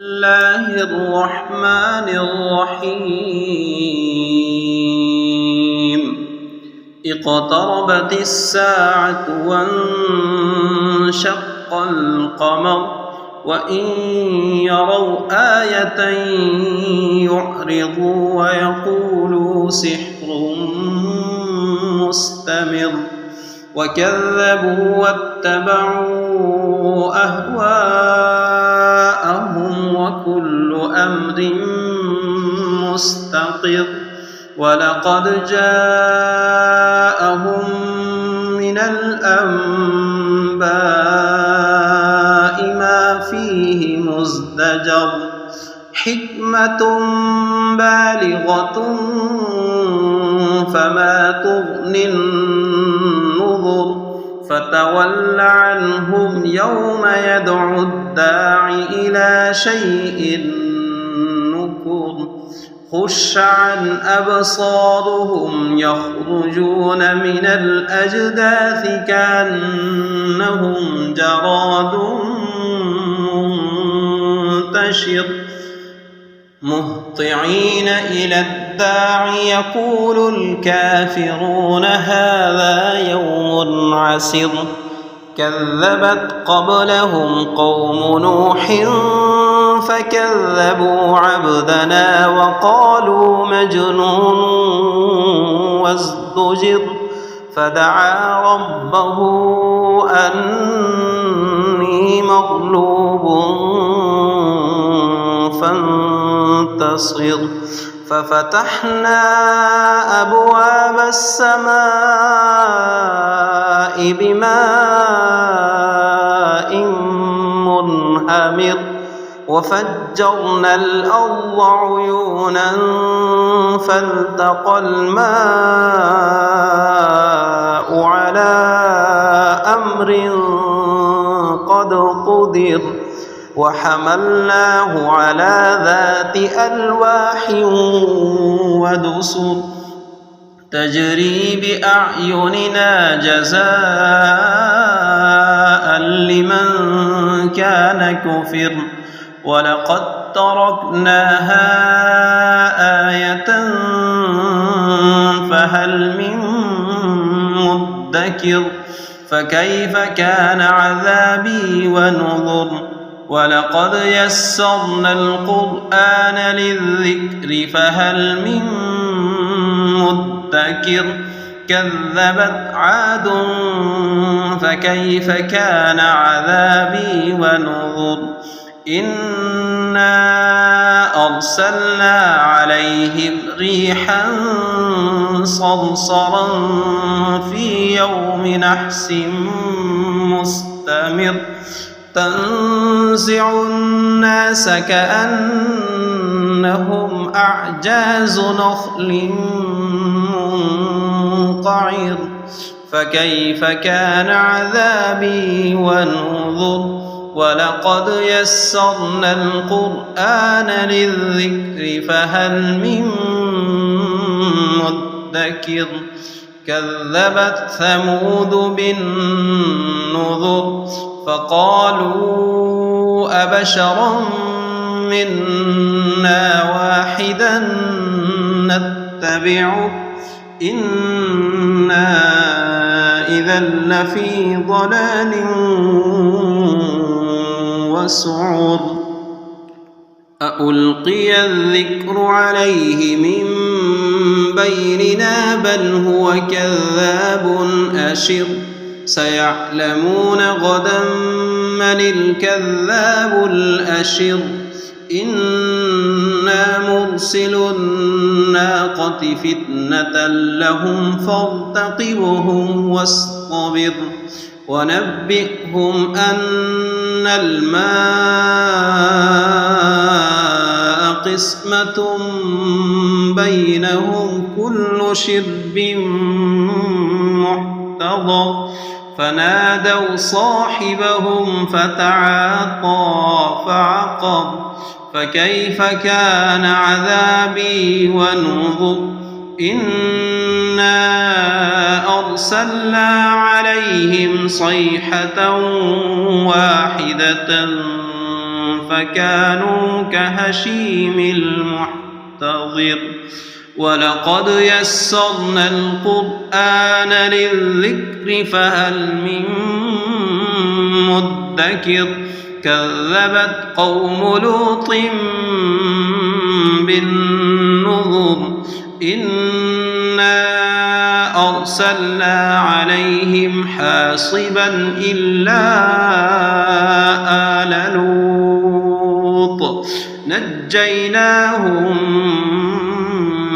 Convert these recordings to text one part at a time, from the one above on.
الله الرحمن الرحيم اقتربت الساعة وانشق القمر وإن يروا آية يعرضوا ويقولوا سحر مستمر وكذبوا واتبعوا أهواءهم وكل أمر مستقر ولقد جاءهم من الأنباء ما فيه مزدجر حكمة بالغة فما تغني النذر فتول عنهم يوم يدعو الداع إلى شيء نكر خش عن أبصارهم يخرجون من الأجداث كأنهم جراد منتشر مهطعين إلى الداع يقول الكافرون هذا يوم عسر كذبت قبلهم قوم نوح فكذبوا عبدنا وقالوا مجنون وازدجر فدعا ربه أني مغلوب فانتصر ففتحنا أبواب السماء بماء منهمر وفجرنا الأرض عيونا فالتقى الماء على أمر قد قدر وحملناه على ذات ألواح ودسر تجري بأعيننا جزاء لمن كان كفر ولقد تركناها آية فهل من مدكر فكيف كان عذابي ونذر ولقد يسرنا القرآن للذكر فهل من مدكر كذبت عاد فكيف كان عذابي ونذر إنا أرسلنا عليهم ريحا صرصرا في يوم نحس مستمر تنزع الناس كأنهم أعجاز نخل منقعر فكيف كان عذابي ونذر ولقد يسرنا القرآن للذكر فهل من مدكر كذبت ثمود بالنذر فقالوا أبشرا منا واحدا نتبعه إنا إذا لفي ضلال وسعر أألقي الذكر عليه من بيننا بل هو كذاب أشر سيعلمون غدا من الكذاب الأشر إنا مرسل الناقة فتنة لهم فارتقبهم واصطبر ونبئهم أن الماء قسمة بينهم كل شرب محتضر فنادوا صاحبهم فتعاطى فعقر فكيف كان عذابي ونذر إنا أرسلنا عليهم صيحة واحدة فكانوا كهشيم المحتضر ولقد يسرنا القرآن للذكر فهل من مدكر كذبت قوم لوط بالنذر إنا أرسلنا عليهم حاصبا إلا آل لوط نجيناهم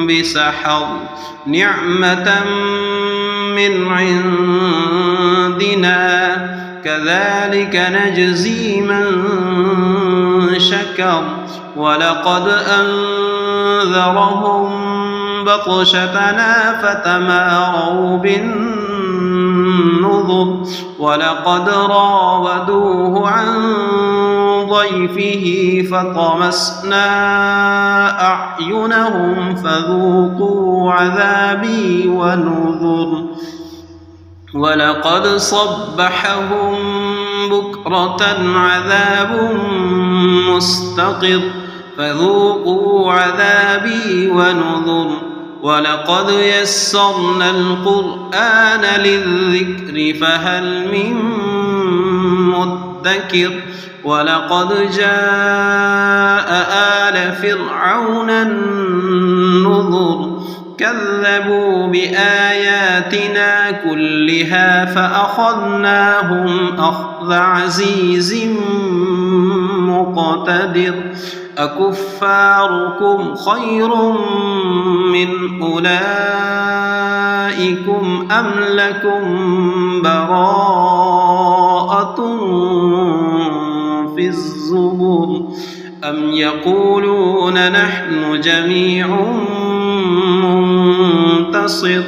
بسحر نعمة من عندنا كذلك نجزي من شكر ولقد أنذرهم بطشتنا فتماروا بالنذر ولقد راودوه عن ضيفه فطمسنا أعينهم فذوقوا عذابي ونذر ولقد صبحهم بكرة عذاب مستقر فذوقوا عذابي ونذر ولقد يسرنا القرآن للذكر فهل من مدكر ولقد جاء آل فرعون النذر كذبوا بآياتنا كلها فأخذناهم أخذ عزيز مقتدر أكفاركم خير من أولئكم أم لكم براءة في الزبر أم يقولون نحن جميع منتصر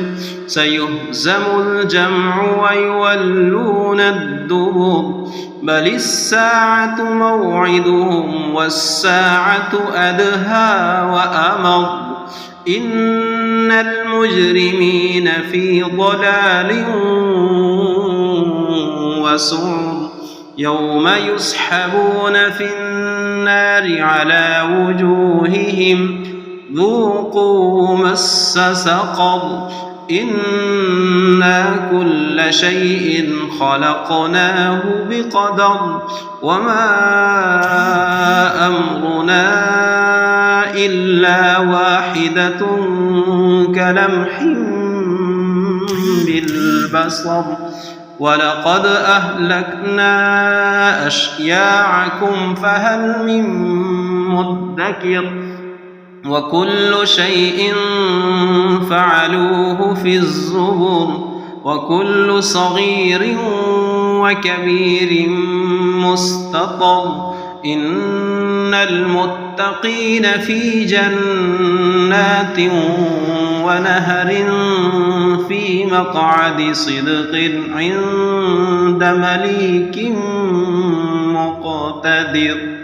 سيهزم الجمع ويولون الدبر بل الساعة موعدهم والساعة أدهى وأمر إن المجرمين في ضلال وسعر يوم يسحبون في النار على وجوههم ذوقوا مس سقر إنا كل شيء خلقناه بقدر وما أمرنا إلا واحدة كلمح بالبصر ولقد أهلكنا أشياعكم فهل من مدكر وكل شيء فعلوه في الزبر وكل صغير وكبير مستطر إن المتقين في جنات ونهر في مقعد صدق عند مليك مقتدر.